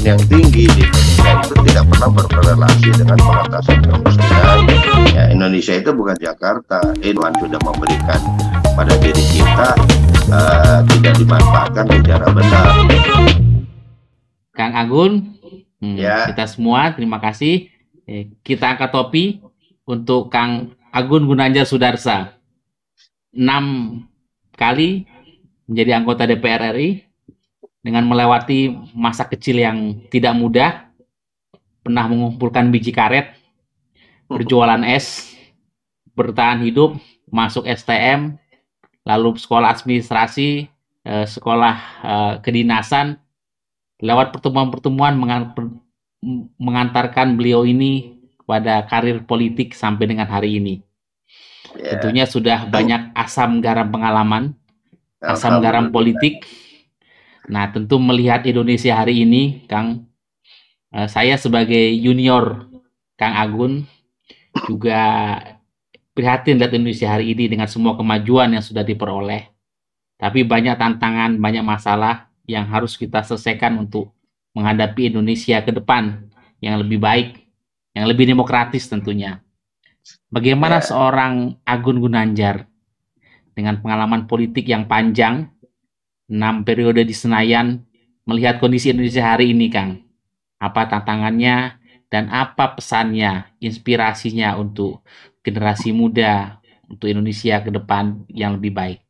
yang tinggi di Indonesia itu tidak pernah berkorelasi dengan pengentasan kemiskinan. Ya, Indonesia itu bukan Jakarta. Tuhan sudah memberikan pada diri kita, tidak dimanfaatkan secara benar. Kang Agun, Ya. kita semua terima kasih. Kita angkat topi untuk Kang Agun Gunanjar Sudarsa. 6 kali menjadi anggota DPR RI dengan melewati masa kecil yang tidak mudah, pernah mengumpulkan biji karet, berjualan es, bertahan hidup, masuk STM, lalu sekolah administrasi, sekolah kedinasan. Lewat pertemuan-pertemuan mengantarkan beliau ini pada karir politik sampai dengan hari ini. Tentunya sudah banyak asam garam pengalaman, asam garam politik. Nah, tentu melihat Indonesia hari ini, Kang, saya sebagai junior Kang Agun juga prihatin lihat Indonesia hari ini dengan semua kemajuan yang sudah diperoleh. Tapi banyak tantangan, banyak masalah yang harus kita selesaikan untuk menghadapi Indonesia ke depan yang lebih baik, yang lebih demokratis tentunya. Bagaimana seorang Agun Gunanjar dengan pengalaman politik yang panjang, 6 periode di Senayan, melihat kondisi Indonesia hari ini, Kang? Apa tantangannya dan apa pesannya, inspirasinya untuk generasi muda, untuk Indonesia ke depan yang lebih baik?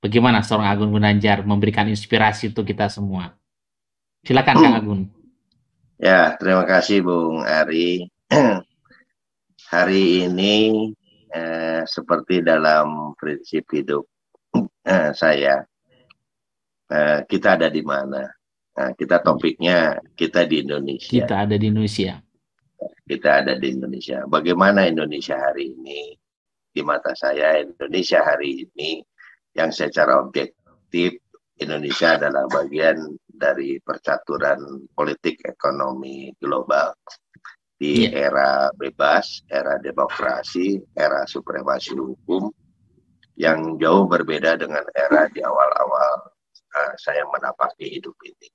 Bagaimana seorang Agun Gunanjar memberikan inspirasi untuk kita semua? Silakan Kang Agun. Ya, terima kasih Bung Ari. Hari ini seperti dalam prinsip hidup saya, kita ada di mana? Nah, kita topiknya kita di Indonesia. Kita ada di Indonesia. Kita ada di Indonesia. Bagaimana Indonesia hari ini? Di mata saya, Indonesia hari ini yang secara objektif, Indonesia adalah bagian dari percaturan politik ekonomi global di era bebas, era demokrasi, era supremasi hukum yang jauh berbeda dengan era di awal-awal saya menapaki hidup ini.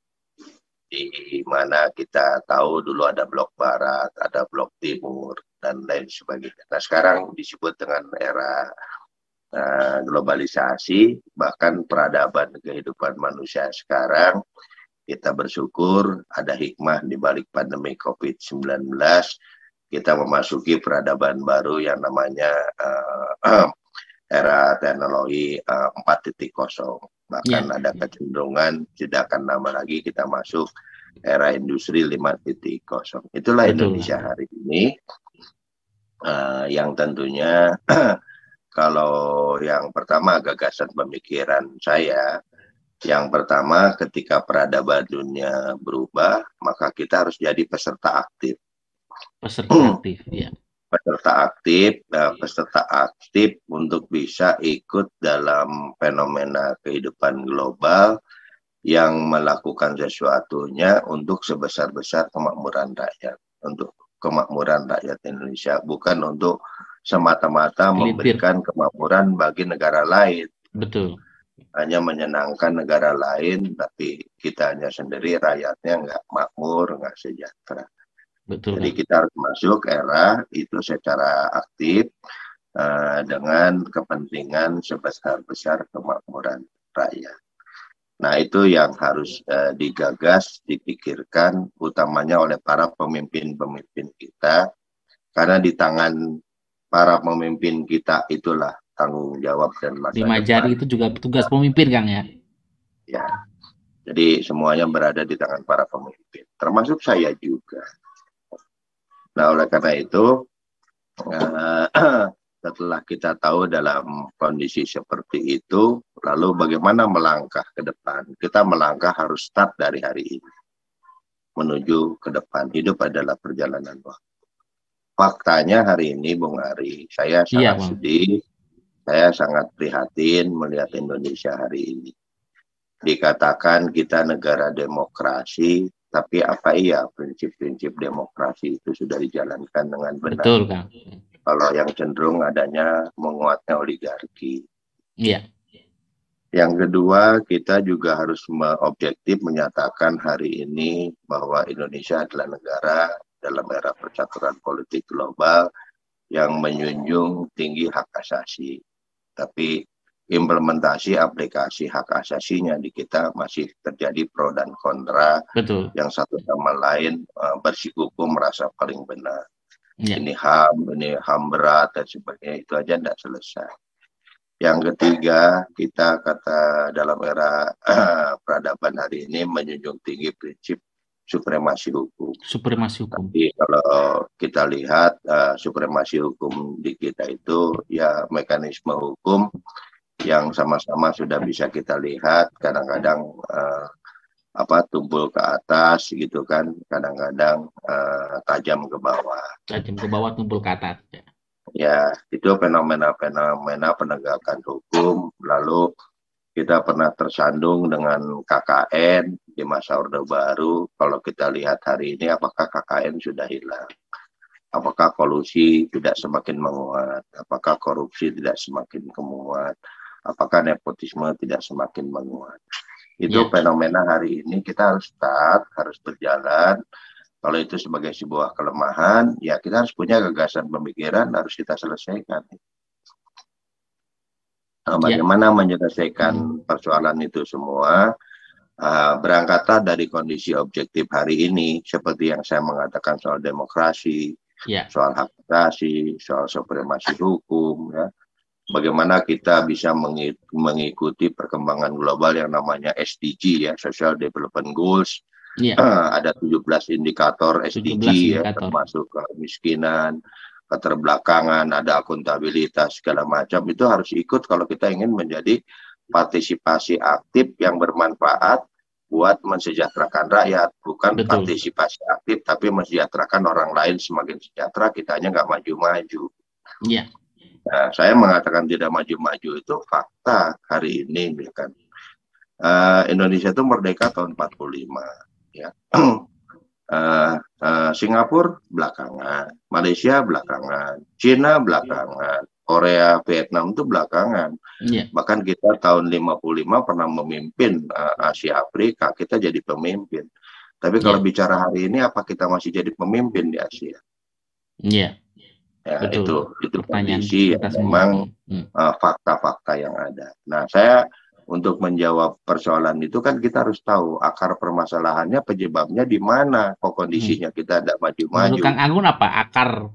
Di mana kita tahu dulu ada blok barat, ada blok timur, dan lain sebagainya. Nah, sekarang disebut dengan era globalisasi, bahkan peradaban kehidupan manusia sekarang. Kita bersyukur ada hikmah di balik pandemi COVID-19. Kita memasuki peradaban baru yang namanya era teknologi 4.0. Bahkan ada kecenderungan tidak akan lama lagi kita masuk era industri 5.0. Itulah Indonesia hari ini, yang tentunya kalau yang pertama gagasan pemikiran saya, yang pertama ketika peradaban dunia berubah, maka kita harus jadi peserta aktif. Peserta aktif, ya. Peserta aktif untuk bisa ikut dalam fenomena kehidupan global yang melakukan sesuatunya untuk sebesar-besar kemakmuran rakyat, untuk kemakmuran rakyat Indonesia, bukan untuk semata-mata memberikan kemakmuran bagi negara lain. Betul. Hanya menyenangkan negara lain, tapi kita hanya sendiri, rakyatnya nggak makmur, nggak sejahtera. Betul. Jadi kita harus masuk era itu secara aktif dengan kepentingan sebesar-besar kemakmuran rakyat. Nah, itu yang harus digagas, dipikirkan, utamanya oleh para pemimpin-pemimpin kita, karena di tangan para pemimpin kita itulah tanggung jawab dan masa 5 jari itu juga petugas pemimpin, Kang, ya? Ya, jadi semuanya berada di tangan para pemimpin, termasuk saya juga. Nah, oleh karena itu, setelah kita tahu dalam kondisi seperti itu, lalu bagaimana melangkah ke depan? Kita melangkah harus start dari hari ini, menuju ke depan. Hidup adalah perjalanan waktu. Faktanya hari ini, Bung Ari, saya sangat sedih. Saya sangat prihatin melihat Indonesia hari ini. Dikatakan kita negara demokrasi, tapi apa iya prinsip-prinsip demokrasi itu sudah dijalankan dengan benar? Betul, Kang. Kalau yang cenderung adanya menguatnya oligarki. Iya. Yang kedua, kita juga harus objektif menyatakan hari ini bahwa Indonesia adalah negara dalam era percaturan politik global yang menjunjung tinggi hak asasi. Tapi implementasi aplikasi hak asasinya di kita masih terjadi pro dan kontra. Betul. Yang satu sama lain bersikukuh merasa paling benar. Ya. Ini HAM berat dan sebagainya, itu aja tidak selesai. Yang ketiga, kita kata dalam era peradaban hari ini menjunjung tinggi prinsip supremasi hukum. Supremasi hukum. Tapi kalau kita lihat supremasi hukum di kita itu ya mekanisme hukum yang sama-sama sudah bisa kita lihat, kadang-kadang tumpul ke atas gitu kan, kadang-kadang tajam ke bawah. Tajam ke bawah, tumpul ke atas. Ya, itu fenomena-fenomena penegakan hukum. Lalu kita pernah tersandung dengan KKN di masa Orde Baru. Kalau kita lihat hari ini, apakah KKN sudah hilang? Apakah kolusi tidak semakin menguat? Apakah korupsi tidak semakin menguat? Apakah nepotisme tidak semakin menguat? Itu fenomena hari ini kita harus start, harus berjalan. Kalau itu sebagai sebuah kelemahan, ya kita harus punya gagasan pemikiran, harus kita selesaikan. Nah, bagaimana menyelesaikan persoalan itu semua? Berangkatlah dari kondisi objektif hari ini, seperti yang saya mengatakan soal demokrasi, soal hak asasi, soal supremasi hukum, ya. Bagaimana kita bisa mengikuti perkembangan global yang namanya SDG, ya, Social Development Goals. Ada 17 indikator SDG, ya, termasuk kemiskinan, keterbelakangan, ada akuntabilitas, segala macam. Itu harus ikut kalau kita ingin menjadi partisipasi aktif yang bermanfaat buat mensejahterakan rakyat. Bukan partisipasi aktif, tapi mensejahterakan orang lain semakin sejahtera, kitanya nggak maju-maju. Nah, saya mengatakan tidak maju-maju itu fakta hari ini, kan. Indonesia itu merdeka tahun 45. Ya. Singapura belakangan, Malaysia belakangan, Cina belakangan, Korea, Vietnam itu belakangan. Bahkan kita tahun 55 pernah memimpin Asia Afrika, kita jadi pemimpin. Tapi kalau bicara hari ini, apa kita masih jadi pemimpin di Asia? Ya, itu kondisi yang memang fakta-fakta yang ada. Nah, saya untuk menjawab persoalan itu kan kita harus tahu akar permasalahannya, penyebabnya di mana, kok kondisinya kita tidak maju-maju. Menurut Kang Agun apa akar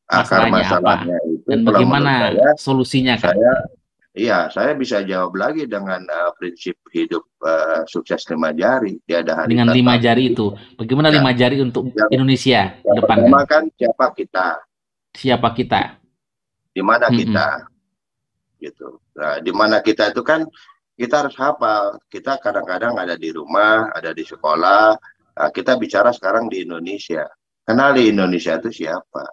masalahnya apa? Itu, dan bagaimana solusinya, Kang? Saya bisa jawab lagi dengan prinsip hidup sukses 5 jari. Tiada hari dengan 5 jari itu, bagaimana 5 jari untuk Indonesia depan? Kan siapa kita? Siapa kita? Di mana kita? Gitu. Nah, di mana kita itu kan kita harus hafal. Kita kadang-kadang ada di rumah, ada di sekolah. Nah, kita bicara sekarang di Indonesia. Kenali Indonesia itu siapa?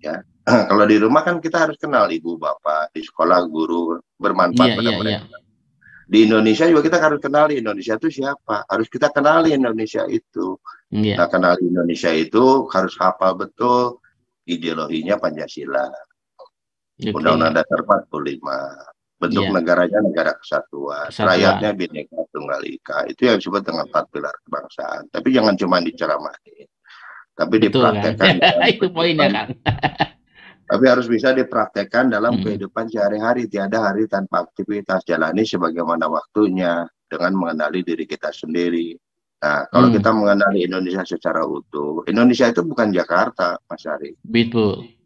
Ya. Kalau di rumah kan kita harus kenal ibu bapak, di sekolah guru, bermanfaat pada mereka. Di Indonesia juga kita harus kenali Indonesia itu siapa. Harus kita kenali Indonesia itu. Nah, kenali Indonesia itu harus hafal betul ideologinya Pancasila. Undang-Undang Dasar 45. Bentuk negaranya negara kesatuan. Rakyatnya Bhinneka Tunggal Ika. Itu yang disebut dengan 4 pilar kebangsaan. Tapi jangan cuma diceramahin. Tapi dipraktekkan. Itu poinnya, Kang. Tapi harus bisa dipraktekkan dalam kehidupan sehari-hari. Tiada hari tanpa aktivitas. Jalani sebagaimana waktunya. Dengan mengenali diri kita sendiri. Nah, kalau kita mengenali Indonesia secara utuh. Indonesia itu bukan Jakarta, Mas Ari. Betul.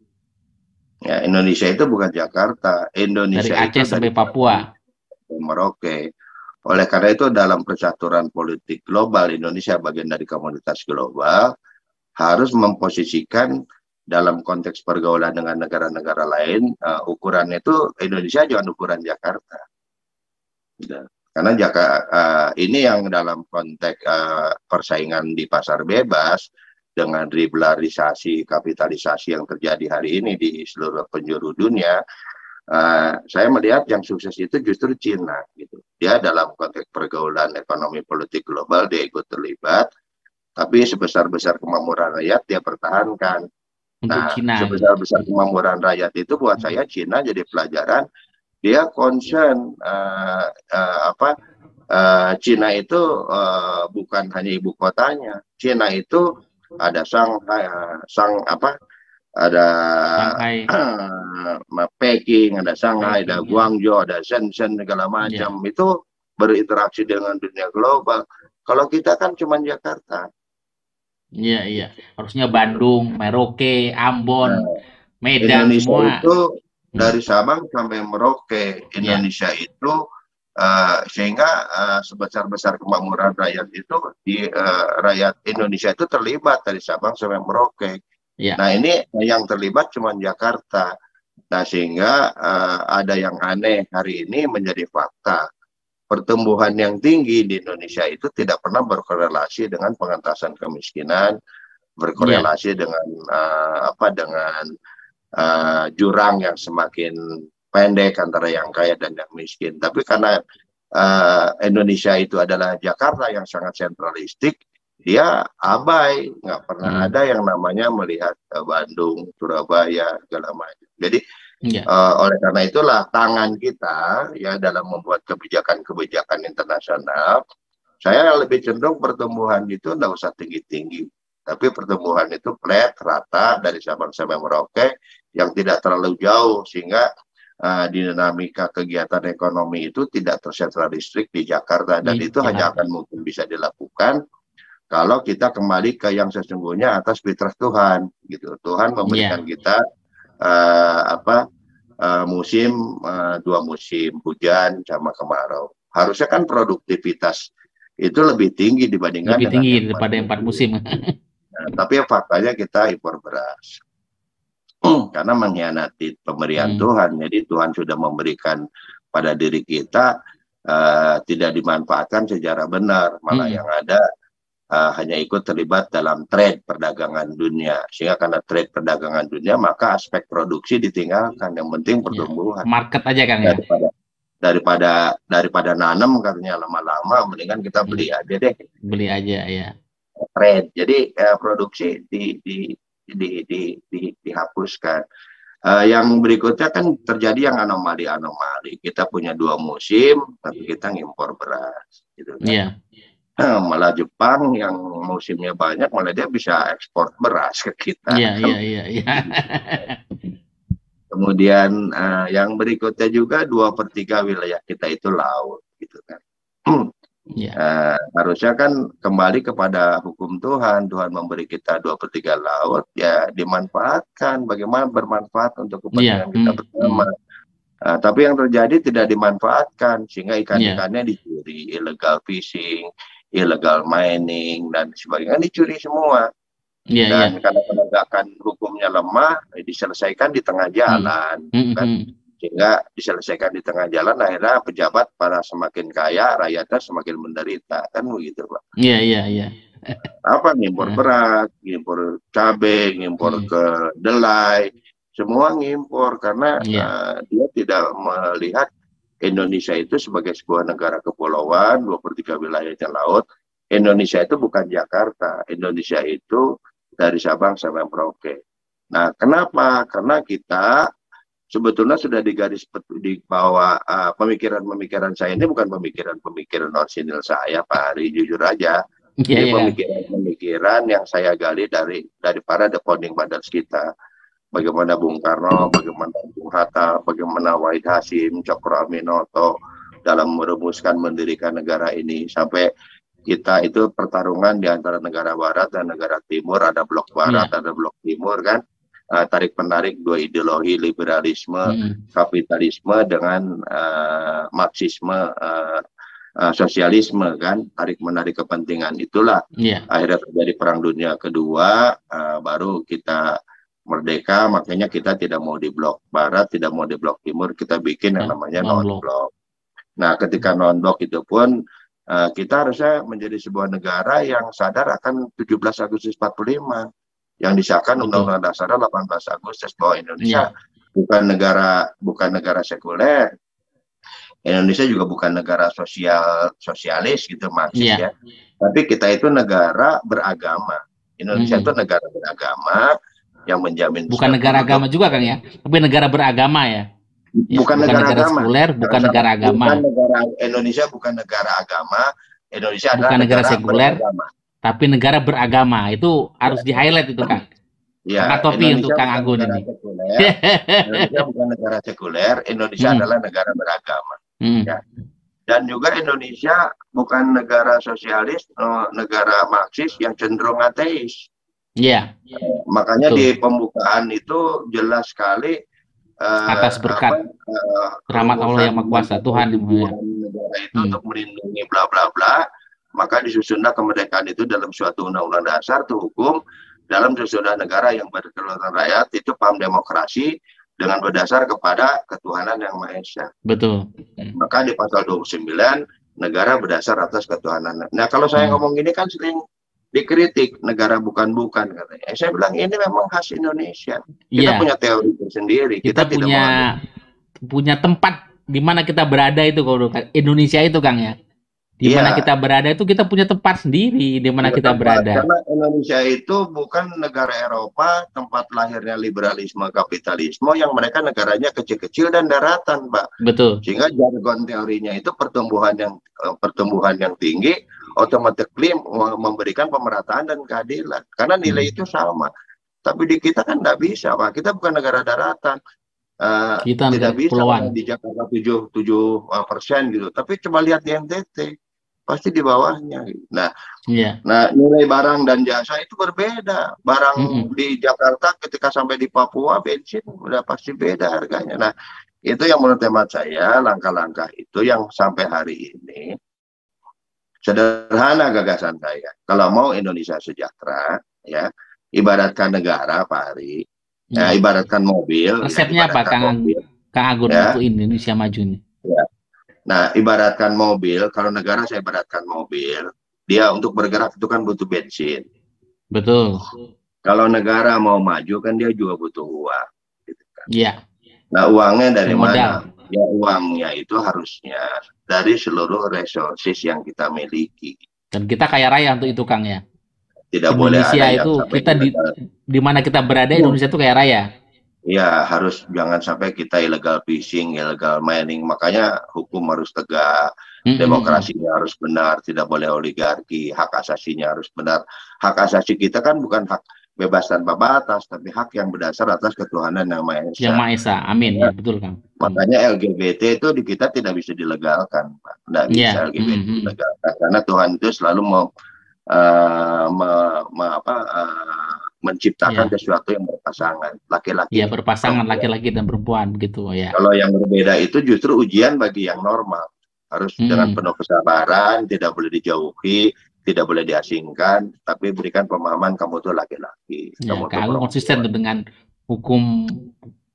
Ya, Indonesia itu bukan Jakarta. Indonesia dari Aceh itu sampai Papua, Merauke. Oleh karena itu dalam percaturan politik global, Indonesia bagian dari komunitas global, harus memposisikan dalam konteks pergaulan dengan negara-negara lain, ukurannya itu Indonesia jangan ukuran Jakarta. Karena ini yang dalam konteks persaingan di pasar bebas, dengan ribolarisasi, kapitalisasi yang terjadi hari ini di seluruh penjuru dunia, saya melihat yang sukses itu justru Cina. Gitu. Dia dalam konteks pergaulan ekonomi politik global, dia ikut terlibat, tapi sebesar-besar kemakmuran rakyat dia pertahankan. Nah, sebesar-besar kemakmuran rakyat itu buat saya Cina jadi pelajaran, dia concern Cina itu bukan hanya ibu kotanya. Cina itu ada Shanghai, ada Shanghai. Peking, ada Shanghai, ada Peking, ya. Guangzhou, ada Shenzhen segala macam. Itu berinteraksi dengan dunia global. Kalau kita kan cuma Jakarta. Iya. Harusnya Bandung, Merauke, Ambon, Nah, Medan Indonesia semua. itu dari Sabang sampai Merauke, Indonesia itu sehingga sebesar-besar kemakmuran rakyat itu di rakyat Indonesia itu terlibat dari Sabang sampai Merauke. Nah, ini yang terlibat cuma Jakarta. Nah, sehingga ada yang aneh hari ini menjadi fakta. Pertumbuhan yang tinggi di Indonesia itu tidak pernah berkorelasi dengan pengentasan kemiskinan, berkorelasi dengan dengan jurang yang semakin pendek antara yang kaya dan yang miskin. Tapi karena Indonesia itu adalah Jakarta yang sangat sentralistik, dia abai, nggak pernah ada yang namanya melihat Bandung, Surabaya, segala macam. Jadi oleh karena itulah tangan kita ya dalam membuat kebijakan-kebijakan internasional, saya lebih cenderung pertumbuhan itu nggak usah tinggi-tinggi, tapi pertumbuhan itu flat, rata dari Sabang sampai Merauke yang tidak terlalu jauh sehingga dinamika kegiatan ekonomi itu tidak tersentralistik di Jakarta, dan itu hanya akan mungkin bisa dilakukan kalau kita kembali ke yang sesungguhnya atas fitrah Tuhan gitu. Tuhan memberikan kita musim, dua musim, hujan sama kemarau. Harusnya kan produktivitas itu lebih tinggi dibandingkan lebih tinggi daripada 4 musim. Nah, tapi faktanya kita impor beras karena mengkhianati pemberian Tuhan. Jadi Tuhan sudah memberikan pada diri kita, tidak dimanfaatkan secara benar, malah yang ada hanya ikut terlibat dalam trade perdagangan dunia. Sehingga karena trade perdagangan dunia, maka aspek produksi ditinggalkan. Yang penting pertumbuhan. Market aja kan ya. Daripada nanam katanya lama-lama, mendingan kita beli aja deh. Beli aja ya. Trade. Jadi produksi dihapuskan. Yang berikutnya kan terjadi yang anomali-anomali. Kita punya 2 musim, tapi kita ngimpor beras. Gitu kan. Malah Jepang yang musimnya banyak, malah dia bisa ekspor beras ke kita. Iya. Kemudian yang berikutnya juga 2/3 wilayah kita itu laut, gitu kan. Harusnya kan kembali kepada hukum Tuhan. Tuhan memberi kita 2/3 laut, ya dimanfaatkan. Bagaimana bermanfaat untuk kepentingan kita bersama. Tapi yang terjadi tidak dimanfaatkan, sehingga ikan-ikannya dicuri, illegal fishing, illegal mining, dan sebagainya dicuri semua. Dan karena penegakan hukumnya lemah, diselesaikan di tengah jalan. Kan? Sehingga diselesaikan di tengah jalan, akhirnya pejabat para semakin kaya, rakyatnya semakin menderita. Kan begitu, Pak. Iya. Apa, ngimpor beras, ngimpor cabai, ngimpor kedelai, semua ngimpor karena dia tidak melihat Indonesia itu sebagai sebuah negara kepulauan, 2/3 wilayahnya laut. Indonesia itu bukan Jakarta. Indonesia itu dari Sabang sampai Merauke. Nah, kenapa? Karena kita sebetulnya sudah digaris di bawah pemikiran-pemikiran saya ini bukan pemikiran orisinil saya, Pak Ari, jujur aja. Ini pemikiran-pemikiran yang saya gali dari para the founding fathers kita. Bagaimana Bung Karno, bagaimana Bung Hatta, bagaimana Wahid Hasyim, Cokro Aminoto dalam merumuskan mendirikan negara ini. Sampai kita itu pertarungan di antara negara barat dan negara timur, ada blok barat, ada blok timur kan. Tarik-menarik 2 ideologi, liberalisme, kapitalisme dengan marxisme, sosialisme kan, tarik-menarik kepentingan. Itulah akhirnya terjadi Perang Dunia Kedua, baru kita merdeka, makanya kita tidak mau di blok barat, tidak mau di blok timur, kita bikin yang namanya non-blok. Nah, ketika non-blok itu pun kita harusnya menjadi sebuah negara yang sadar akan 17 Agustus 45 yang disahkan Undang-Undang Dasar 18 Agustus bahwa Indonesia bukan negara sekuler. Indonesia juga bukan negara sosialis gitu, Marxis ya. Tapi kita itu negara beragama. Indonesia itu negara beragama yang menjamin bukan negara agama juga, Kang ya, tapi negara beragama ya. bukan negara agama. Sekuler, bukan negara agama. Indonesia bukan negara agama. Indonesia bukan adalah negara sekuler, beragama. Tapi negara beragama. Itu harus di-highlight itu, Kang. Ya, Angkat topi Indonesia untuk Kang Agun ini. Indonesia bukan negara sekuler, Indonesia adalah negara beragama. Ya. Dan juga Indonesia bukan negara sosialis, negara Marxis yang cenderung ateis. Iya. Makanya di pembukaan itu jelas sekali atas berkat rahmat Allah yang Maha Kuasa, Tuhan yang negara itu untuk melindungi bla bla bla. Maka disusunlah kemerdekaan itu dalam suatu undang-undang dasar itu hukum dalam sesudah negara yang berkedaulatan rakyat, itu paham demokrasi dengan berdasar kepada ketuhanan yang Maha Esa. Betul. Maka di pasal 29 negara berdasar atas ketuhanan. Nah, kalau saya ngomong gini kan sering dikritik negara bukan-bukan katanya. Saya bilang ini memang khas Indonesia. Kita punya teori tersendiri. Kita punya tempat di mana kita berada itu kalau Indonesia itu, Kang, ya. Di mana kita berada itu kita punya tempat sendiri di mana kita berada. Karena Indonesia itu bukan negara Eropa, tempat lahirnya liberalisme kapitalisme yang mereka negaranya kecil-kecil dan daratan, Pak. Betul. Sehingga jargon teorinya itu pertumbuhan yang tinggi automatically memberikan pemerataan dan keadilan. Karena nilai itu sama. Tapi di kita kan nggak bisa, Pak. Kita bukan negara daratan. Kita tidak bisa pulauan. Di Jakarta 7% gitu. Tapi coba lihat di NTT. Pasti di bawahnya. Nah, nah nilai barang dan jasa itu berbeda. Barang di Jakarta ketika sampai di Papua bensin udah pasti beda harganya. Nah, itu yang menurut hemat saya langkah-langkah itu yang sampai hari ini sederhana gagasan saya. Kalau mau Indonesia sejahtera, ya ibaratkan negara, Pak Ari, ya, ibaratkan mobil. Resepnya apa, Kang Agun, untuk Indonesia maju ini? Ya. Nah, ibaratkan mobil, kalau negara saya ibaratkan mobil, dia untuk bergerak itu kan butuh bensin. Betul. Kalau negara mau maju kan dia juga butuh uang. Gitu kan. Iya. Nah, uangnya dari mana? Ya, uangnya itu harusnya dari seluruh resources yang kita miliki. Dan kita kaya raya untuk itu, Kang, ya. Tidak Indonesia boleh ada itu kita di mana kita berada, Indonesia itu kaya raya. Ya, harus jangan sampai kita illegal fishing, illegal mining. Makanya hukum harus tegak, demokrasinya harus benar, tidak boleh oligarki, hak asasinya harus benar. Hak asasi kita kan bukan hak bebas tanpa batas, tapi hak yang berdasar atas ketuhanan yang Maha Esa. Yang Maha Esa, amin. Ya, betul, Kang. Makanya LGBT itu di kita tidak bisa dilegalkan, Pak. Tidak bisa LGBT dilegalkan. Karena Tuhan itu selalu menciptakan sesuatu yang berpasangan, laki-laki. Iya, berpasangan laki-laki dan perempuan begitu ya. Kalau yang berbeda itu justru ujian bagi yang normal. Harus dengan penuh kesabaran, tidak boleh dijauhi, tidak boleh diasingkan, tapi berikan pemahaman kamu tuh laki-laki. Ya, kamu konsisten dengan hukum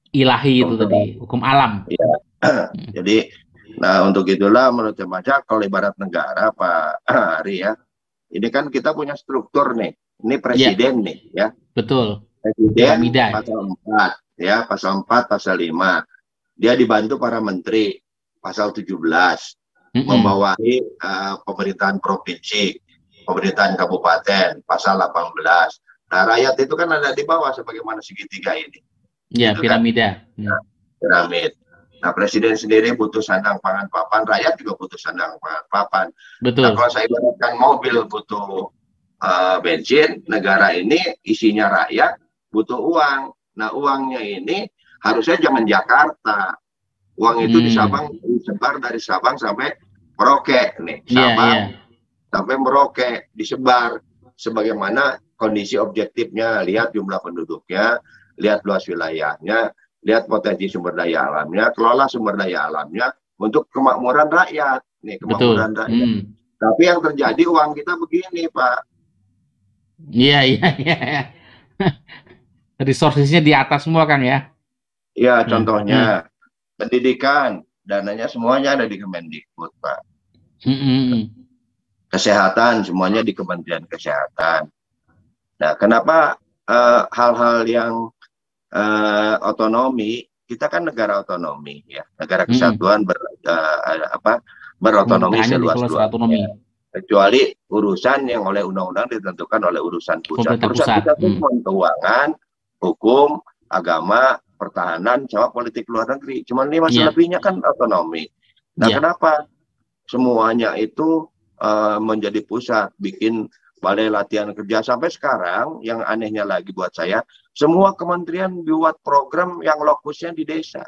ilahi itu tadi, hukum alam. Ya. Jadi, nah untuk itulah menurut saya kalau ibarat negara Pak Ari ya, ini kan kita punya struktur nih. Ini presiden nih ya. Betul. Presiden pasal 4 ya, pasal 4, pasal 5. Dia dibantu para menteri pasal 17 membawahi pemerintahan provinsi, pemerintahan kabupaten pasal 18. Nah, rakyat itu kan ada di bawah sebagaimana segitiga ini. Ya, gitu piramida. Kan? Nah, piramid. Nah, presiden sendiri butuh sandang pangan papan, rakyat juga butuh sandang pangan papan. Betul. Nah, kalau saya ibaratkan mobil butuh bensin, negara ini isinya rakyat butuh uang. Nah, uangnya ini harusnya jangan Jakarta. Uang itu disebar dari Sabang sampai Merauke nih. Sabang sampai Merauke disebar sebagaimana kondisi objektifnya. Lihat jumlah penduduknya, lihat luas wilayahnya, lihat potensi sumber daya alamnya, kelola sumber daya alamnya untuk kemakmuran rakyat. Nih, kemakmuran rakyat. Tapi yang terjadi uang kita begini, Pak. Iya. Resourcesnya di atas semua, Kang, ya? Iya, contohnya pendidikan, dananya semuanya ada di Kemendikbud, Pak. Kesehatan, semuanya di Kementerian Kesehatan. Nah, kenapa hal-hal yang otonomi, kita kan negara otonomi, ya, negara kesatuan berotonomi seluas-luasnya. Kecuali urusan yang oleh undang-undang ditentukan oleh urusan pusat. Urusan pusat itu keuangan, hukum, agama, pertahanan sama politik luar negeri. Cuman ini masih Iya. lebihnya kan otonomi. Nah, Iya. kenapa semuanya itu menjadi pusat, bikin balai latihan kerja sampai sekarang? Yang anehnya lagi buat saya, semua kementerian buat program yang lokusnya di desa.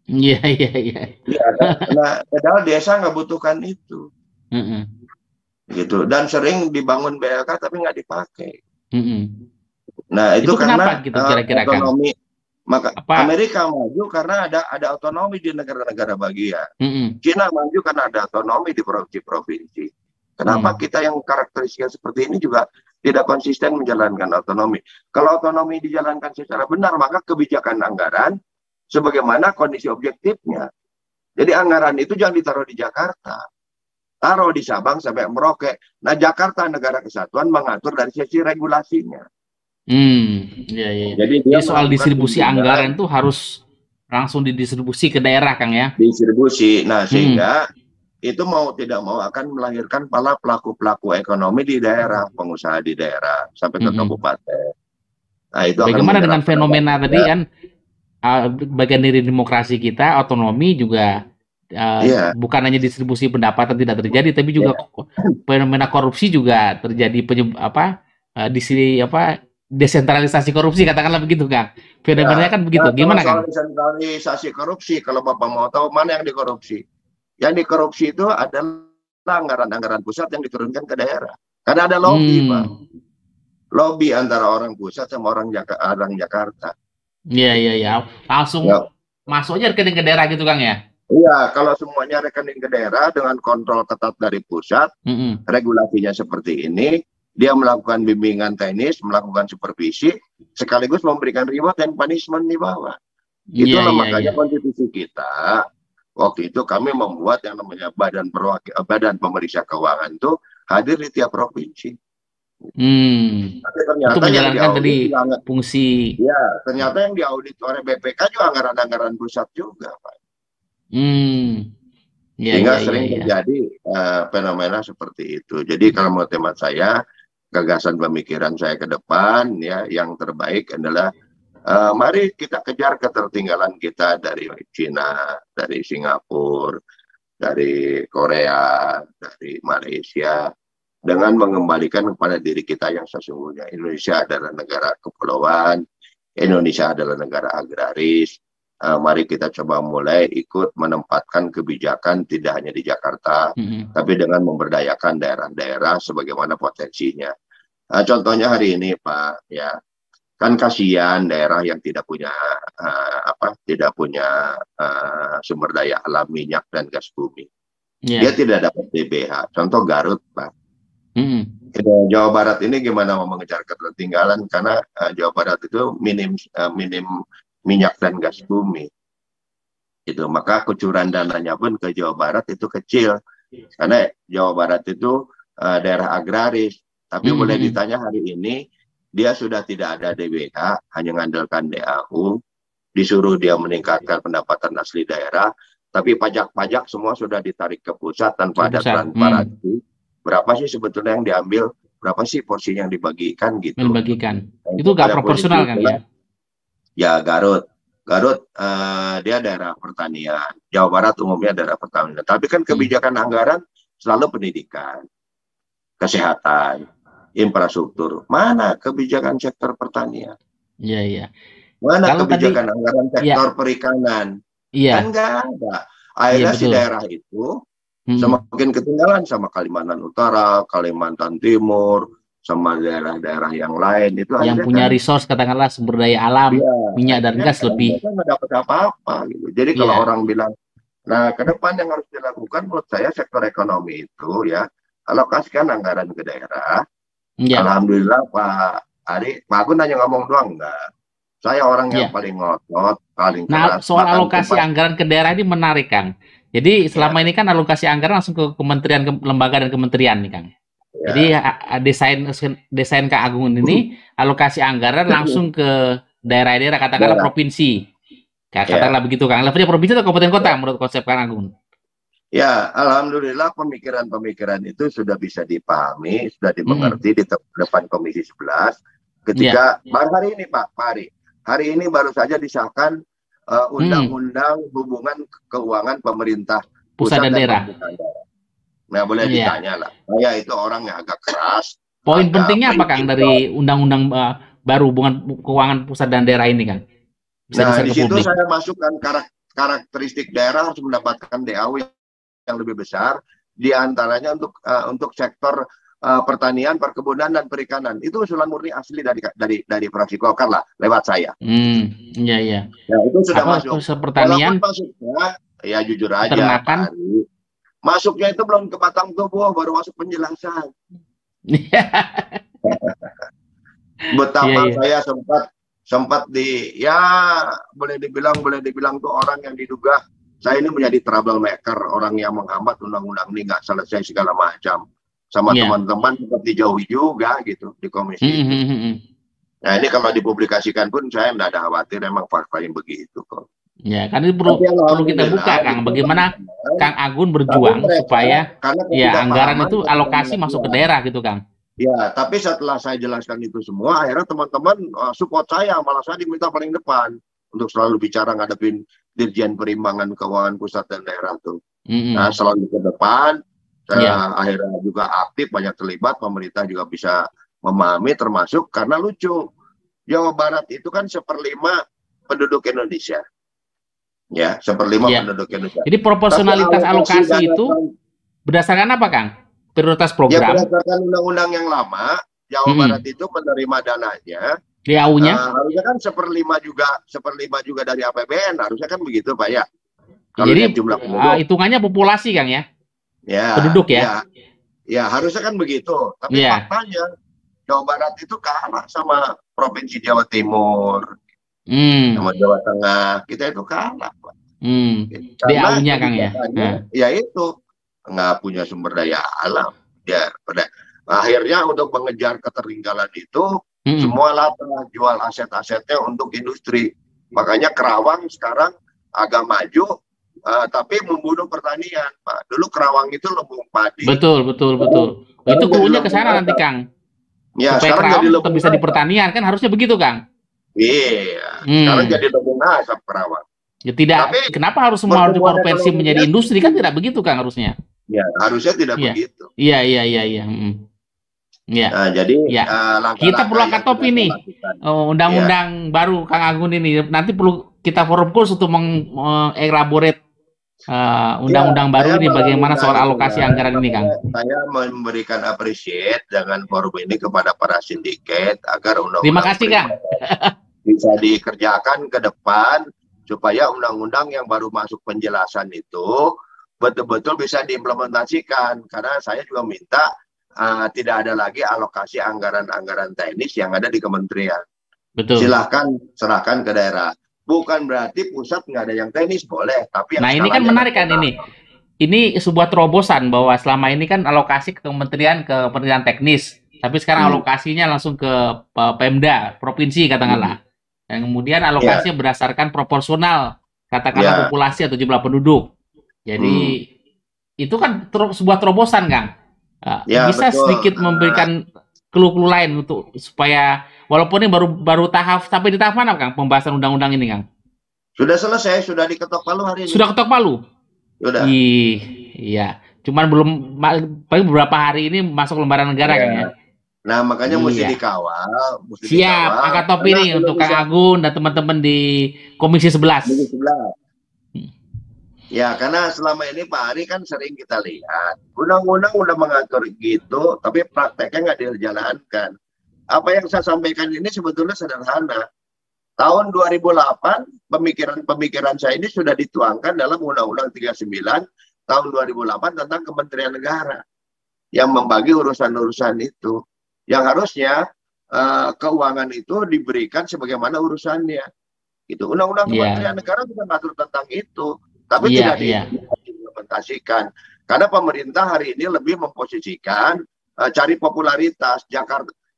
Iya, iya, iya. Iya, nah, padahal desa nggak butuhkan itu, gitu. Dan sering dibangun BLK tapi nggak dipakai. Nah, itu kenapa karena gitu kira-kira, Kang? otonomi. Maka Apa? Amerika maju karena ada otonomi di negara-negara bagian. Cina maju karena ada otonomi di provinsi-provinsi. Kenapa kita yang karakteristiknya seperti ini juga tidak konsisten menjalankan otonomi? Kalau otonomi dijalankan secara benar, maka kebijakan anggaran sebagaimana kondisi objektifnya. Jadi anggaran itu jangan ditaruh di Jakarta. Taruh di Sabang sampai Merauke. Nah, Jakarta negara kesatuan mengatur dari sisi regulasinya. Iya, iya. Jadi soal distribusi anggaran itu harus langsung didistribusi ke daerah, Kang, ya? Distribusi. Nah, sehingga itu mau tidak mau akan melahirkan para pelaku-pelaku ekonomi di daerah, pengusaha di daerah, sampai ke kabupaten. Nah, itu bagaimana dengan fenomena tadi kan, bagian dari demokrasi kita, otonomi juga bukan hanya distribusi pendapatan tidak terjadi, tapi juga fenomena korupsi juga terjadi, desentralisasi korupsi, katakanlah begitu, Kang. Fenomenanya kan begitu. Gimana, Kang? Desentralisasi korupsi, kalau Bapak mau tahu mana yang dikorupsi? Yang dikorupsi itu adalah anggaran-anggaran pusat yang diturunkan ke daerah. Karena ada lobby, Pak. Lobby antara orang pusat sama orang Jakarta. Iya, iya, iya. Langsung masuk aja rekening ke daerah gitu, Kang, ya? Iya, kalau semuanya rekening ke daerah dengan kontrol ketat dari pusat, regulasinya seperti ini, dia melakukan bimbingan teknis, melakukan supervisi, sekaligus memberikan reward dan punishment di bawah. Itulah makanya konstitusi kita, waktu itu kami membuat yang namanya Badan Pemeriksa Keuangan itu hadir di tiap provinsi. Tapi ternyata itu menjalankan tadi fungsi. Ya, ternyata yang diaudit oleh BPK juga anggaran-anggaran pusat juga, Pak. Sehingga sering terjadi fenomena seperti itu. Jadi kalau menurut hemat saya, gagasan pemikiran saya ke depan ya, yang terbaik adalah mari kita kejar ketertinggalan kita dari Cina, dari Singapura, dari Korea, dari Malaysia, dengan mengembalikan kepada diri kita yang sesungguhnya. Indonesia adalah negara kepulauan, Indonesia adalah negara agraris. Mari kita coba mulai ikut menempatkan kebijakan tidak hanya di Jakarta, tapi dengan memberdayakan daerah-daerah sebagaimana potensinya. Contohnya hari ini, Pak, ya, kan kasihan daerah yang tidak punya sumber daya alam minyak dan gas bumi. Dia tidak dapat DBH. Contoh Garut, Pak. Jawa Barat ini gimana mau mengejar ketertinggalan karena Jawa Barat itu minim minyak dan gas bumi. Itu maka kucuran dananya pun ke Jawa Barat itu kecil karena Jawa Barat itu daerah agraris. Tapi boleh ditanya hari ini dia sudah tidak ada DBH, hanya mengandalkan DAU, disuruh dia meningkatkan pendapatan asli daerah, tapi pajak-pajak semua sudah ditarik ke pusat tanpa ada transparansi. Berapa sih sebetulnya yang diambil, berapa sih porsi yang dibagikan gitu. Dibagikan. Itu nggak proporsional kan ya? Ya Garut dia daerah pertanian, Jawa Barat umumnya daerah pertanian. Tapi kan kebijakan anggaran selalu pendidikan, kesehatan, infrastruktur. Mana kebijakan sektor pertanian? Iya, iya. Mana kalau kebijakan anggaran sektor perikanan? Kan nggak ada. Akhirnya si daerah itu semakin ketinggalan sama Kalimantan Utara, Kalimantan Timur, sama daerah-daerah yang lain itu yang punya resource, katakanlah sumber daya alam, minyak dan gas lebih. Nggak dapat apa-apa gitu. Jadi kalau orang bilang, nah ke depan yang harus dilakukan menurut saya sektor ekonomi itu ya alokasikan anggaran ke daerah. Alhamdulillah Pak Agun hanya ngomong doang enggak. Saya orang yang paling ngotot, paling keras. Nah, soal alokasi anggaran ke daerah ini menarik, Kang. Jadi selama ini kan alokasi anggaran langsung ke kementerian, lembaga dan kementerian nih, Kang. Jadi desain Kang Agung ini alokasi anggaran langsung ke daerah-daerah, katakanlah provinsi. Katakanlah begitu, Kang. Levelnya provinsi atau kabupaten kota menurut konsep Kang Agung? Ya, alhamdulillah pemikiran-pemikiran itu sudah bisa dipahami, sudah dimengerti di depan Komisi 11 ketika baru hari ini Pak, hari ini baru saja disahkan undang-undang hubungan keuangan pemerintah pusat dan daerah. Nah, boleh ditanya lah. Saya itu orang yang agak keras. Poin pentingnya apa, Kang, dari undang-undang baru hubungan keuangan pusat dan daerah ini, Kang? Nah, di situ saya masukkan karakteristik daerah harus mendapatkan DAU yang lebih besar, di antaranya untuk sektor pertanian, perkebunan, dan perikanan. Itu usulan murni asli dari fraksi Golkar lah, lewat saya. Iya. Ya, itu sudah masuk. Pertanian, masuknya, ya jujur aja, peternakan, masuknya itu belum ke batang tubuh, baru masuk penjelasan. Betapa saya sempat boleh dibilang tuh orang yang diduga saya ini menjadi troublemaker, orang yang menghambat undang-undang ini nggak selesai segala macam. Sama teman-teman tetap dijauhi juga gitu di komisi itu. Nah, ini kalau dipublikasikan pun saya tidak ada khawatir, emang fakta yang begitu kok. Ya, kan itu perlu kita buka, Kang. Bagaimana Kang Agun berjuang supaya anggaran itu alokasi masuk ke daerah gitu, Kang. Ya, tapi setelah saya jelaskan itu semua, akhirnya teman-teman support saya, malah saya diminta paling depan untuk selalu bicara ngadepin Dirjen Perimbangan Keuangan Pusat dan Daerah tuh. Nah, selalu ke depan, saya akhirnya juga aktif, banyak terlibat, pemerintah juga bisa memahami, termasuk karena lucu, Jawa Barat itu kan 1/5 penduduk Indonesia. Ya, 1/5 penduduk Indonesia. Jadi proporsionalitas alokasi itu berdasarkan apa, Kang? Prioritas program. Ya, berdasarkan undang-undang yang lama, Jawa Barat itu menerima dananya. DAU-nya? Harusnya kan 1/5 juga dari APBN, harusnya kan begitu, Pak ya. Jadi jumlah hitungannya populasi, Kang ya? Penduduk ya? Ya, harusnya kan begitu. Tapi faktanya Jawa Barat itu kalah sama Provinsi Jawa Timur, sama Jawa Tengah. Kita itu kalah, Pak. DAU-nya, Kang ya? Ya itu. Nggak punya sumber daya alam. Ya, akhirnya untuk mengejar ketertinggalan itu, semua telah jual aset-asetnya untuk industri. Makanya Kerawang sekarang agak maju, tapi membunuh pertanian, Pak. Dulu Kerawang itu lumbung padi. Betul. Itu klunya ke sana nanti, Kang. Ya, supaya Kerawang tetap bisa di pertanian, kan harusnya begitu, Kang? Iya. Sekarang jadi lumbung asap Kerawang. Ya tidak. Tapi, kenapa harus semua dikonversi menjadi industri? Kan tidak begitu, Kang, harusnya. Ya, harusnya tidak begitu. Iya. Nah, jadi kita perlu angkat topi nih, undang-undang baru Kang Agun ini. Nanti perlu kita forum khusus untuk mengelaborate undang-undang baru ini, bagaimana soal alokasi anggaran ini, Kang. Saya memberikan appreciate dengan forum ini kepada para sindiket agar undang-undang terima kasih, Kang, bisa dikerjakan ke depan supaya undang-undang yang baru masuk penjelasan itu betul-betul bisa diimplementasikan. Karena saya juga minta tidak ada lagi alokasi anggaran-anggaran teknis yang ada di kementerian. Betul. Silahkan serahkan ke daerah. Bukan berarti pusat nggak ada yang teknis, boleh. Tapi nah, ini kan menarik kan ini. Ini sebuah terobosan bahwa selama ini kan alokasi ke kementerian teknis. Tapi sekarang alokasinya langsung ke Pemda, provinsi katakanlah. Dan kemudian alokasinya berdasarkan proporsional, katakanlah populasi atau jumlah penduduk. Jadi itu kan sebuah terobosan, Kang. Bisa betul. Sedikit memberikan clue-clue lain untuk supaya walaupun ini baru tahap, sampai di tahap mana, Kang, pembahasan undang-undang ini, Kang? Sudah selesai, sudah diketok palu hari ini. Sudah ketok palu? Sudah. Iya. Cuman paling beberapa hari ini masuk lembaran negara, Kang ya. Nah, makanya mesti dikawal. Siap, angkat topi nih untuk Kang Agun dan teman-teman di Komisi 11. Ya, karena selama ini Pak Ari kan sering kita lihat undang-undang udah mengatur gitu, tapi prakteknya nggak dijalankan. Apa yang saya sampaikan ini sebetulnya sederhana. Tahun 2008 pemikiran saya ini sudah dituangkan dalam Undang-Undang 39 tahun 2008 tentang Kementerian Negara yang membagi urusan-urusan itu. Yang harusnya keuangan itu diberikan sebagaimana urusannya. Gitu. Undang-Undang Kementerian Negara juga mengatur tentang itu. Tapi tidak diimplementasikan. Karena pemerintah hari ini lebih memposisikan cari popularitas.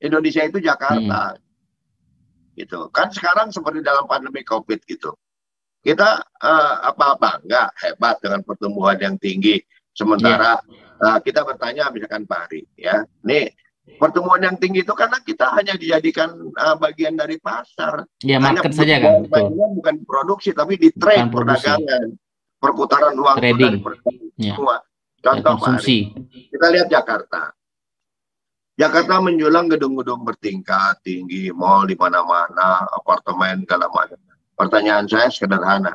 Indonesia itu Jakarta. Gitu. Kan sekarang seperti dalam pandemi COVID gitu. Kita bangga, hebat dengan pertumbuhan yang tinggi. Sementara kita bertanya misalkan Pak Ari, ya. Nih Pertumbuhan yang tinggi itu karena kita hanya dijadikan bagian dari pasar. Ya, market saja kan, betul. Bukan produksi, tapi di trade, perdagangan, perputaran uang dari semua. Contoh Pak Ari, kita lihat Jakarta. Jakarta menjulang gedung-gedung bertingkat tinggi, mall di mana-mana, apartemen, segala macam. Pertanyaan saya sederhana,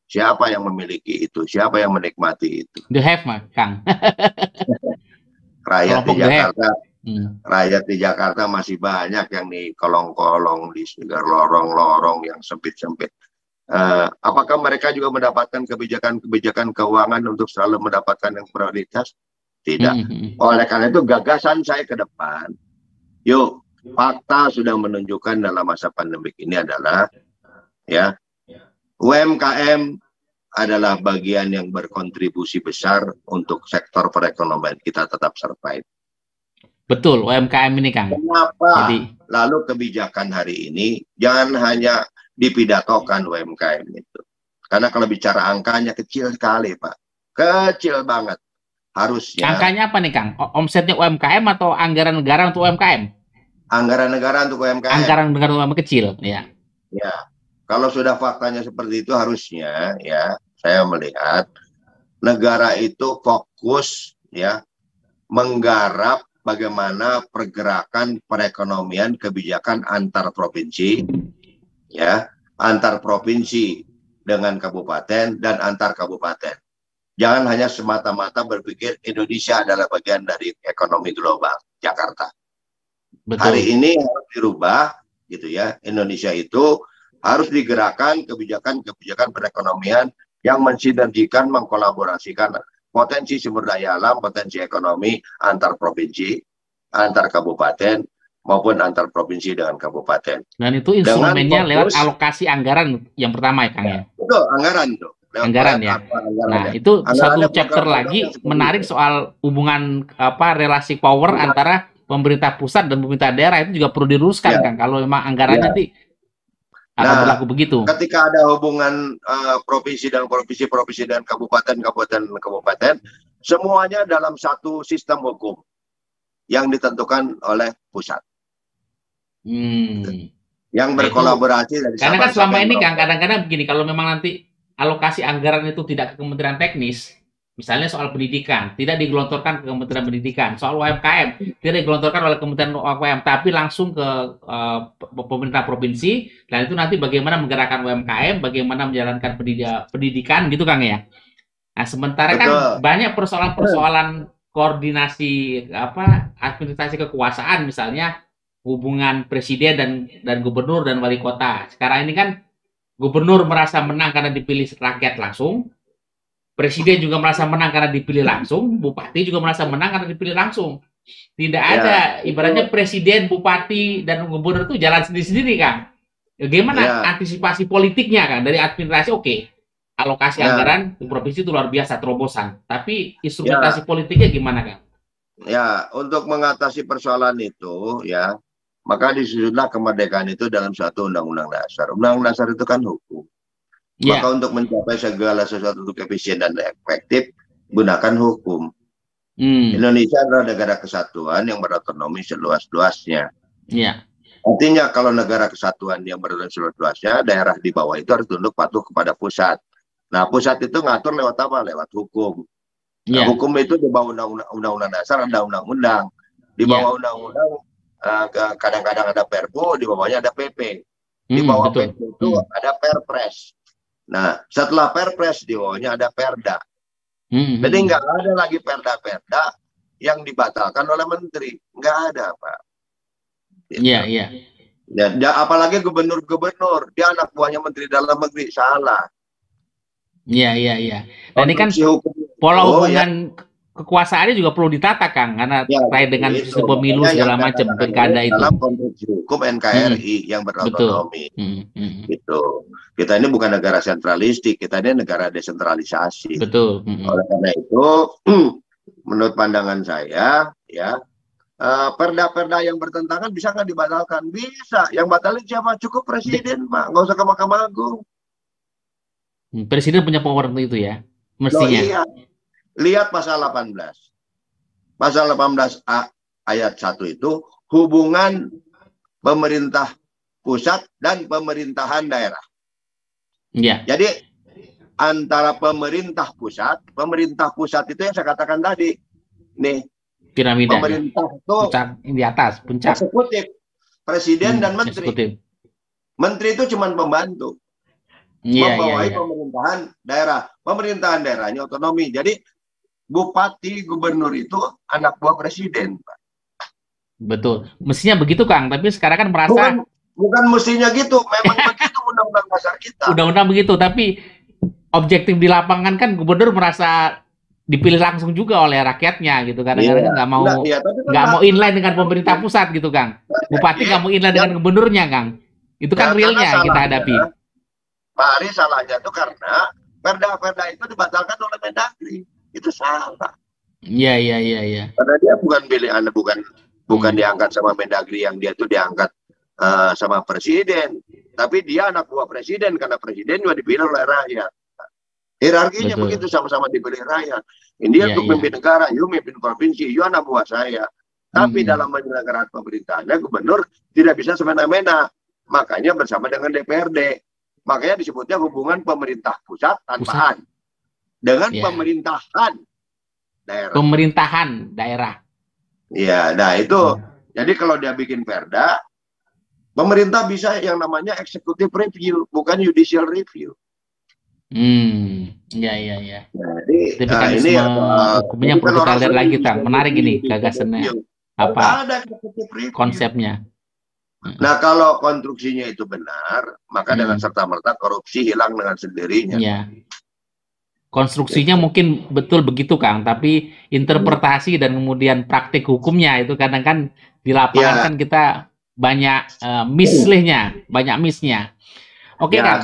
siapa yang memiliki itu? Siapa yang menikmati itu? The have, Kang. Rakyat di Jakarta. Rakyat di Jakarta masih banyak yang di kolong-kolong, di lorong-lorong yang sempit-sempit. Apakah mereka juga mendapatkan kebijakan-kebijakan keuangan untuk selalu mendapatkan yang prioritas? Tidak. Oleh karena itu gagasan saya ke depan, yuk, fakta sudah menunjukkan dalam masa pandemik ini adalah ya, UMKM adalah bagian yang berkontribusi besar untuk sektor perekonomian kita tetap survive. Betul, UMKM ini, Kang. Kenapa? Lalu kebijakan hari ini jangan hanya dipidatokan UMKM itu. Karena kalau bicara angkanya kecil sekali, Pak. Kecil banget. Harusnya. Angkanya apa nih, Kang? Omsetnya UMKM atau anggaran negara untuk UMKM? Anggaran negara untuk UMKM. Anggaran negara untuk UMKM kecil, ya. Ya. Kalau sudah faktanya seperti itu harusnya, ya, saya melihat negara itu fokus, ya, menggarap bagaimana pergerakan perekonomian kebijakan antar provinsi, ya, antar provinsi dengan kabupaten dan antar kabupaten. Jangan hanya semata-mata berpikir Indonesia adalah bagian dari ekonomi global Jakarta. Betul. Hari ini harus dirubah, gitu ya. Indonesia itu harus digerakkan kebijakan-kebijakan perekonomian yang mensinergikan, mengkolaborasikan potensi sumber daya alam, potensi ekonomi antar provinsi, antar kabupaten, maupun antar provinsi dengan kabupaten. Dan itu instrumennya lewat alokasi anggaran yang pertama ya, Kang ya? Betul, anggaran tuh. Anggaran ya. Nah, itu satu chapter lagi menarik soal hubungan relasi power antara pemerintah pusat dan pemerintah daerah, itu juga perlu diluruskan, Kang. Kalau memang anggarannya nanti akan berlaku begitu. Ketika ada hubungan provinsi dan provinsi dan kabupaten, semuanya dalam satu sistem hukum yang ditentukan oleh pusat. Yang berkolaborasi dari karena kan selama ini, Kang, kadang-kadang begini, kalau memang nanti alokasi anggaran itu tidak ke Kementerian Teknis, misalnya soal pendidikan, tidak digelontorkan ke Kementerian Pendidikan, soal UMKM, tidak digelontorkan oleh Kementerian UMKM, tapi langsung ke pemerintah provinsi, dan itu nanti bagaimana menggerakkan UMKM, bagaimana menjalankan pendidikan, gitu, Kang ya. Nah, sementara kan banyak persoalan-persoalan koordinasi administrasi kekuasaan, misalnya hubungan presiden dan gubernur dan wali kota. Sekarang ini kan gubernur merasa menang karena dipilih rakyat langsung, presiden juga merasa menang karena dipilih langsung, bupati juga merasa menang karena dipilih langsung. Tidak ada, ibaratnya presiden, bupati, dan gubernur itu jalan sendiri-sendiri, Kang. Bagaimana antisipasi politiknya, Kang? Dari administrasi, alokasi anggaran di provinsi itu luar biasa, terobosan. Tapi instrumentasi politiknya gimana, Kang? Ya, untuk mengatasi persoalan itu, ya, maka disusunlah kemerdekaan itu dalam suatu undang-undang dasar. Undang-undang dasar itu kan hukum. Maka untuk mencapai segala sesuatu untuk efisien dan efektif, gunakan hukum. Indonesia adalah negara kesatuan yang berotonomi seluas-luasnya. Artinya kalau negara kesatuan yang berotonomi seluas-luasnya, daerah di bawah itu harus tunduk patuh kepada pusat. Nah, pusat itu ngatur lewat apa? Lewat hukum. Nah, hukum itu di bawah undang-undang dasar ada undang-undang. Di bawah undang-undang kadang-kadang ada Perpu, di bawahnya ada PP. Di bawah PP itu ada Perpres. Nah, setelah Perpres di bawahnya ada Perda. Jadi nggak ada lagi perda-perda yang dibatalkan oleh menteri. Nggak ada, Pak. Iya, iya. Ya, apalagi gubernur-gubernur, dia anak buahnya menteri dalam negeri, salah. Iya, iya, iya. Dan ini kan pola hubungan kekuasaannya juga perlu ditata, Kang, karena terkait dengan sistem pemilu segala macam, pilkada itu. Dalam konstruksi hukum NKRI yang berotonomi. Gitu. Kita ini bukan negara sentralistik, kita ini negara desentralisasi. Betul. Oleh karena itu, menurut pandangan saya, ya, perda-perda yang bertentangan bisa nggak dibatalkan? Bisa. Yang batalin siapa? Cukup presiden, Pak. Nggak usah ke Mahkamah Agung. Presiden punya power untuk itu ya, mestinya. Iya. Lihat pasal 18. Pasal 18A ayat 1 itu hubungan pemerintah pusat dan pemerintahan daerah. Iya. Jadi antara pemerintah pusat itu yang saya katakan tadi, nih Piramida. pemerintah itu di atas, puncak. Eksekutif, presiden dan menteri. Eksekutif. Menteri itu cuma pembantu. Membawahi pemerintahan daerah. Pemerintahan daerahnya otonomi. Jadi bupati, gubernur itu anak buah presiden, Pak. Betul. Mestinya begitu, Kang. Tapi sekarang kan merasa bukan mestinya gitu. Memang begitu undang-undang dasar kita. Undang-undang begitu, tapi objektif di lapangan kan gubernur merasa dipilih langsung juga oleh rakyatnya gitu. Kadang-kadang nggak mau inline dengan pemerintah pusat gitu, Kang. Bupati nggak mau inline dengan gubernurnya, Kang. Itu kan realnya yang kita hadapi. Pak Ari, salahnya itu karena perda-perda itu dibatalkan oleh Mendagri. Itu salah. Iya. Karena dia bukan pilihan, bukan diangkat sama Mendagri, yang dia itu diangkat sama presiden. Tapi dia anak buah presiden, karena presiden juga dipilih oleh rakyat. Hierarkinya begitu, sama-sama dipilih rakyat. Ini untuk memimpin negara, you memimpin provinsi, you anak buah saya. Tapi dalam penyelenggaraan pemerintahannya, gubernur tidak bisa semena-mena. Makanya bersama dengan DPRD. Makanya disebutnya hubungan pemerintah pusat tanpaan dengan pemerintahan daerah. Pemerintahan daerah. Iya, nah itu. Jadi kalau dia bikin perda, pemerintah bisa yang namanya executive review, bukan judicial review. Iya. Jadi ini hukumnya perlu kita lihat lagi, Kang. Menarik ini gagasannya. Apa konsepnya? Nah, kalau konstruksinya itu benar, maka dengan serta-merta korupsi hilang dengan sendirinya. Iya. Konstruksinya mungkin betul begitu, Kang, tapi interpretasi dan kemudian praktik hukumnya itu kadang kan di lapangan kan kita banyak banyak miss-nya. Oke, Kang.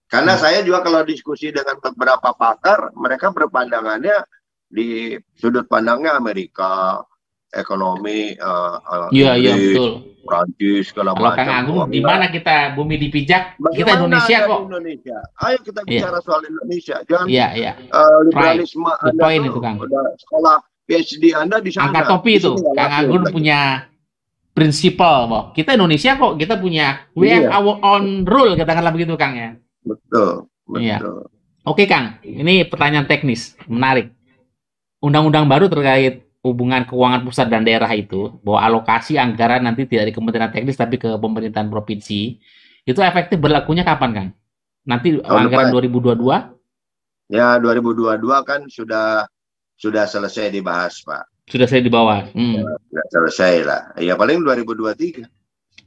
Karena saya juga kalau diskusi dengan beberapa pakar, mereka berpandangannya di sudut pandangnya Amerika, ekonomi, betul. Prancis, segala macam. Kalau Kang Agung, di mana kita bumi dipijak? Kita Indonesia kok. Indonesia. Ayo kita bicara soal Indonesia. Jangan liberalisme Anda itu, Kang. Sekolah PhD Anda di sana. Angkat topi itu. Kang Agung punya prinsipal, kita Indonesia kok. Kita punya we have our own rule, katakanlah begitu, Kang ya. Betul. Iya. Oke, Kang. Ini pertanyaan teknis, menarik. Undang-undang baru terkait hubungan keuangan pusat dan daerah itu, bahwa alokasi anggaran nanti tidak di Kementerian Teknis tapi ke pemerintahan provinsi, itu efektif berlakunya kapan, Kang? Nanti anggaran 2022? Ya, 2022 kan sudah selesai dibahas, Pak. Sudah selesai di bawah. Sudah selesai lah. Ya paling 2023.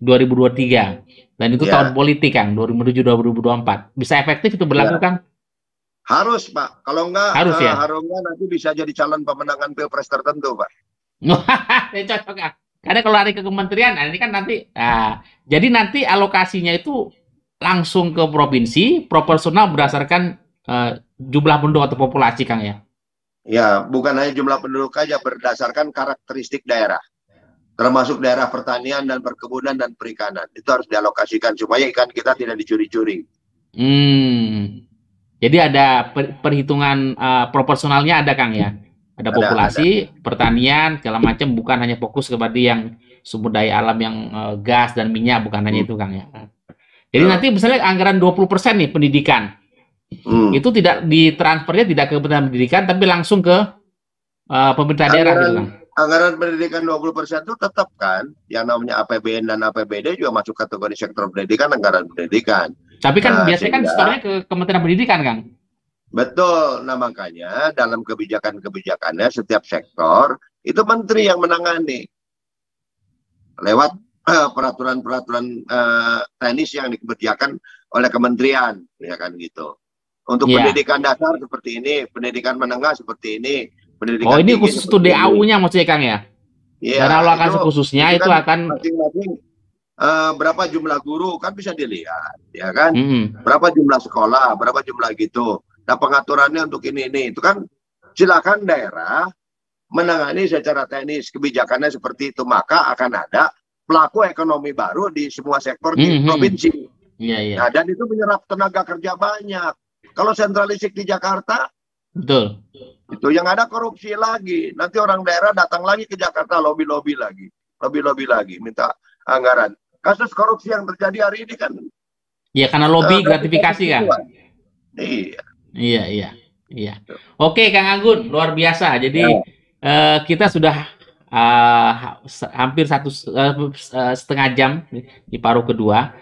2023. Dan itu tahun politik, Kang, 2007-2024. Bisa efektif itu berlaku, Kang? Harus, Pak. Kalau enggak, harus nanti bisa jadi calon pemenangan pilpres tertentu, Pak. Cocok, Kang. Karena kalau lari ke kementerian, ini kan nanti, jadi nanti alokasinya itu langsung ke provinsi, proporsional berdasarkan jumlah penduduk atau populasi, Kang ya? Ya, bukan hanya jumlah penduduk aja, berdasarkan karakteristik daerah. Termasuk daerah pertanian dan perkebunan dan perikanan. Itu harus dialokasikan supaya ikan kita tidak dicuri-curi. Jadi ada perhitungan proporsionalnya ada, Kang ya? Ada populasi, pertanian, segala macam, bukan hanya fokus kepada yang sumber daya alam yang gas dan minyak, bukan hanya itu, Kang ya. Jadi nanti misalnya anggaran 20% nih pendidikan. Itu tidak ditransfernya tidak ke Kementerian Pendidikan tapi langsung ke pemerintah daerah gitu, Kang. Anggaran pendidikan 20% itu tetap kan, yang namanya APBN dan APBD juga masuk kategori sektor pendidikan, anggaran pendidikan. Tapi kan biasanya kan setornya ke Kementerian Pendidikan, Kang. Betul. Nah, makanya dalam kebijakan-kebijakannya setiap sektor itu menteri yang menangani lewat peraturan-peraturan teknis yang dikerjakan oleh kementerian, ya kan gitu. Untuk pendidikan dasar seperti ini, pendidikan menengah seperti ini, pendidikan ini khusus untuk DAU-nya maksudnya, Kang ya? Iya. Dan alokasi khususnya itu akan masing-masing berapa jumlah guru kan bisa dilihat, ya kan? Berapa jumlah sekolah, berapa jumlah gitu. Nah, pengaturannya untuk ini itu kan silakan daerah menangani secara teknis kebijakannya seperti itu, maka akan ada pelaku ekonomi baru di semua sektor di provinsi. Nah, dan itu menyerap tenaga kerja banyak. Kalau sentralistik di Jakarta, betul. Itu yang ada korupsi lagi. Nanti orang daerah datang lagi ke Jakarta lobby-lobby lagi. Lobby-lobby lagi minta anggaran. Kasus korupsi yang terjadi hari ini kan ya karena lobby gratifikasi kan. Iya. Iya, iya, iya. Oke, Kang Agun, luar biasa. Jadi kita sudah hampir setengah jam di paruh kedua.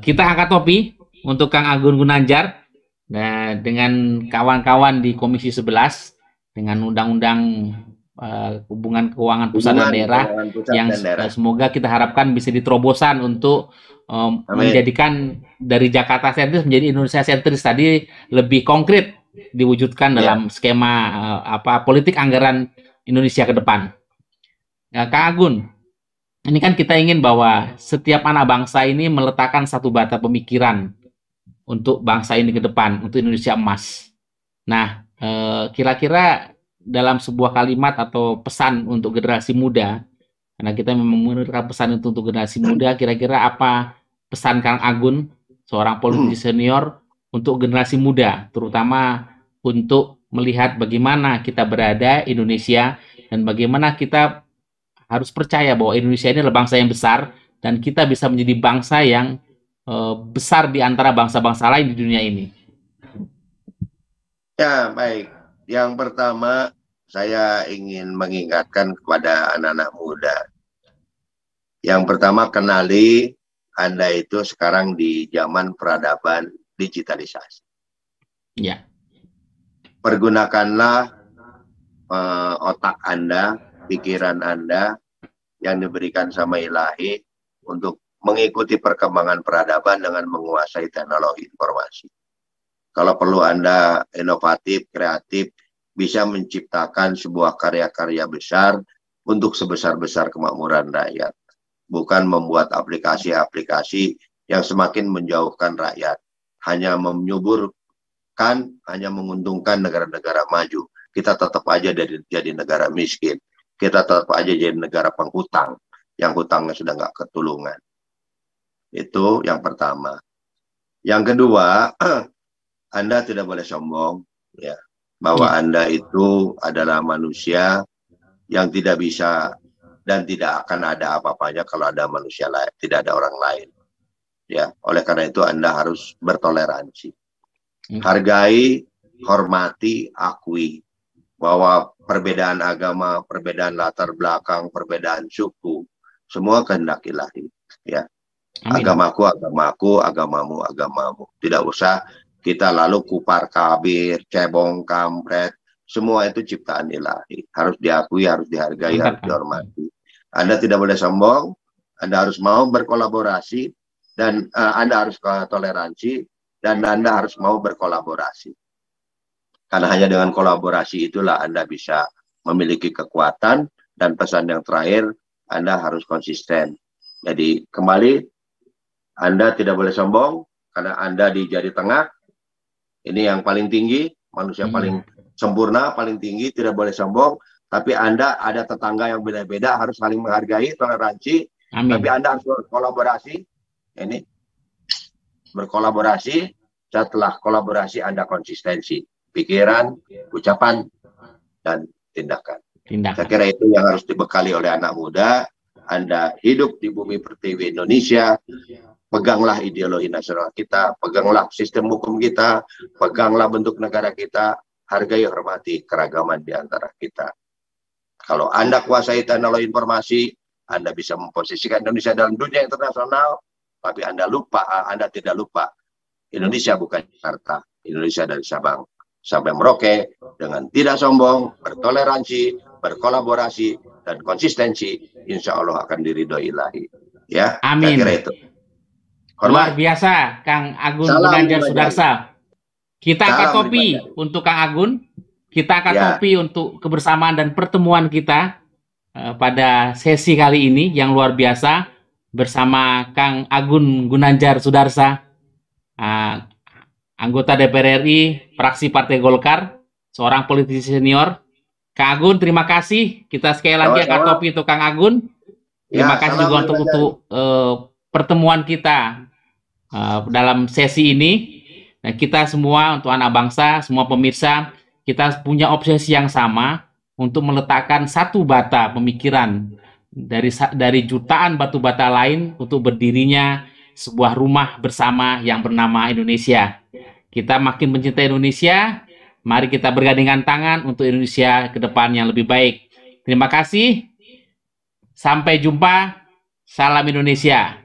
Kita angkat topi untuk Kang Agun Gunanjar dengan kawan-kawan di Komisi 11 dengan Undang-Undang Hubungan Keuangan Pusat dan Daerah yang semoga kita harapkan bisa diterobosan untuk menjadikan dari Jakarta sentris menjadi Indonesia sentris tadi lebih konkret diwujudkan dalam skema politik anggaran Indonesia ke depan. Nah, Kang Agun, ini kan kita ingin bahwa setiap anak bangsa ini meletakkan satu bata pemikiran untuk bangsa ini ke depan, untuk Indonesia emas. Nah, kira-kira dalam sebuah kalimat atau pesan untuk generasi muda, karena kita memang menurunkan pesan itu untuk generasi muda, kira-kira apa pesan Kang Agun, seorang politisi senior, untuk generasi muda, terutama untuk melihat bagaimana kita berada Indonesia dan bagaimana kita harus percaya bahwa Indonesia ini adalah bangsa yang besar dan kita bisa menjadi bangsa yang besar di antara bangsa-bangsa lain di dunia ini. Ya, baik. Yang pertama, saya ingin mengingatkan kepada anak-anak muda. Yang pertama, kenali Anda itu sekarang di zaman peradaban digitalisasi. Ya. Pergunakanlah otak Anda, pikiran Anda yang diberikan sama Ilahi untuk mengikuti perkembangan peradaban dengan menguasai teknologi informasi. Kalau perlu Anda inovatif, kreatif, bisa menciptakan sebuah karya-karya besar untuk sebesar-besar kemakmuran rakyat. Bukan membuat aplikasi-aplikasi yang semakin menjauhkan rakyat. Hanya menyuburkan, hanya menguntungkan negara-negara maju. Kita tetap aja jadi negara miskin. Kita tetap aja jadi negara penghutang. Yang hutangnya sudah nggak ketulungan. Itu yang pertama. Yang kedua, Anda tidak boleh sombong, ya, bahwa Anda itu adalah manusia yang tidak bisa dan tidak akan ada apa-apanya kalau ada manusia lain, tidak ada orang lain. Ya, oleh karena itu Anda harus bertoleransi. Hargai, hormati, akui bahwa perbedaan agama, perbedaan latar belakang, perbedaan suku, semua kehendak Ilahi, ya. Amin. Agamaku, agamamu, agamamu. Tidak usah kita lalu kupar kabir, cebong, kampret. Semua itu ciptaan Ilahi. Harus diakui, harus dihargai, harus dihormati. Anda tidak boleh sombong. Anda harus mau berkolaborasi. Dan Anda harus toleransi. Dan Anda harus mau berkolaborasi. Karena hanya dengan kolaborasi itulah Anda bisa memiliki kekuatan. Dan pesan yang terakhir, Anda harus konsisten. Jadi kembali, Anda tidak boleh sombong karena Anda di jari tengah. Ini yang paling tinggi, manusia paling sempurna, paling tinggi, tidak boleh sombong. Tapi Anda ada tetangga yang beda-beda, harus saling menghargai, toleransi. Amin. Tapi Anda harus berkolaborasi. Ini berkolaborasi. Setelah kolaborasi Anda konsistensi, pikiran, ucapan, dan tindakan. Saya kira itu yang harus dibekali oleh anak muda. Anda hidup di bumi pertiwi Indonesia. Peganglah ideologi nasional kita, peganglah sistem hukum kita, peganglah bentuk negara kita, hargai, hormati keragaman di antara kita. Kalau Anda kuasai teknologi informasi, Anda bisa memposisikan Indonesia dalam dunia internasional, tapi Anda tidak lupa, Indonesia bukan Jakarta, Indonesia dari Sabang sampai Merauke, dengan tidak sombong, bertoleransi, berkolaborasi, dan konsistensi, insya Allah akan diridhoi Ilahi. Ya, amin. Saya kira itu. Luar biasa, Kang Agun Gunanjar Sudarsa. Kita angkat topi untuk Kang Agun. Kita angkat topi untuk kebersamaan dan pertemuan kita pada sesi kali ini yang luar biasa bersama Kang Agun Gunanjar Sudarsa, anggota DPR RI, fraksi Partai Golkar, seorang politisi senior. Kang Agun, terima kasih. Kita sekali lagi angkat topi untuk Kang Agun. Terima kasih juga untuk pertemuan kita dalam sesi ini. Nah, kita semua untuk anak bangsa, semua pemirsa, kita punya obsesi yang sama untuk meletakkan satu bata pemikiran dari jutaan batu bata lain untuk berdirinya sebuah rumah bersama yang bernama Indonesia. Kita makin mencintai Indonesia, mari kita bergandengan tangan untuk Indonesia ke depan yang lebih baik. Terima kasih. Sampai jumpa. Salam Indonesia.